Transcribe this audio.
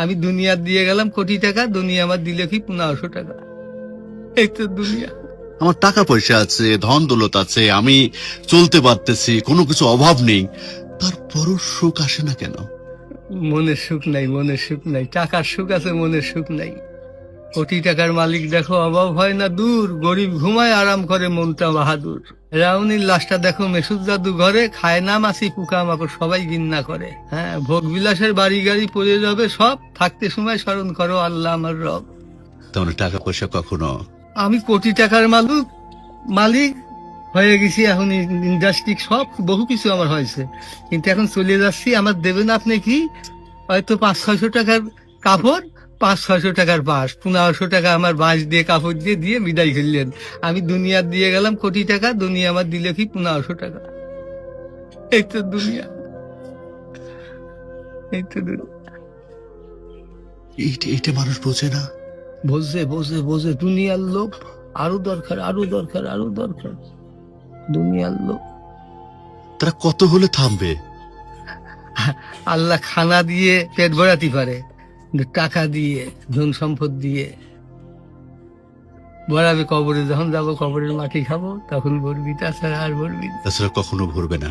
আমি দুনিয়া দিয়ে গেলাম কোটি টাকা, দুনিয়া আমার দিলে কি 1500 টাকা। এই তো দুনিয়া। আমার টাকা পয়সা আছে, ধন দৌলত আছে, আমি চলতে পারতেছি, কোনো কিছু অভাব নেই, তারপরও সুখ আসে না কেন? মনের সুখ নাই, মনের সুখ নাই। টাকার সুখ আছে, মনের সুখ নাই। কোটি টাকার মালিক দেখো অভাব হয় না দূর, গরিব ঘুমায় আরাম করে মনটা বাহাদুর। রাউনির লাশটা দেখো মেসুদ জাদু ঘরে, খায় না মাছি পোকা মাকড় সবাই ঘৃণা করে। হ্যাঁ, ভোগ বিলাসের বাড়ি গাড়ি পড়ে যাবে সব, থাকতে সময় স্মরণ করো আল্লাহ আমার রব। তেমন টাকা পয়সা কখনো আমি কোটি টাকার মালিক হয়ে গেছি, এখন ইন্ডাস্ট্রি সব বহু কিছু আমার হয়েছে, কিন্তু এখন চলে যাচ্ছি। আমার দেবেন আপনি কি? হয়তো 500-600 টাকার কাপড়, 500-600 টাকার বাঁশ, 1500 টাকা আমার বাঁশ দিয়ে কাপড় দিয়ে দিয়ে বিদায় করলেন। আমি দুনিয়া দিয়ে গেলাম কোটি টাকা, দুনিয়া আমার দিলে কি 1500 টাকা। এই তো দুনিয়া, এই তো দুনিয়া। এইটা মানুষ বোঝে না। বোঝে বোঝে বোঝে, দুনিয়ার লোভ আরো দরকার, আরো দরকার, আরো দরকার, দুনিয়ার লোভ। তারা কত হলে থামবে? আল্লাহ খানা দিয়ে পেট ভরাতে পারে, কিন্তু টাকা দিয়ে, ধন সম্পদ দিয়ে ভরাবে কবরে। যখন যাবো কবরের মাটি খাবো তখন ভরবি, তাছাড়া আর ভরবি না। তাছাড়া কখনো ভরবে না।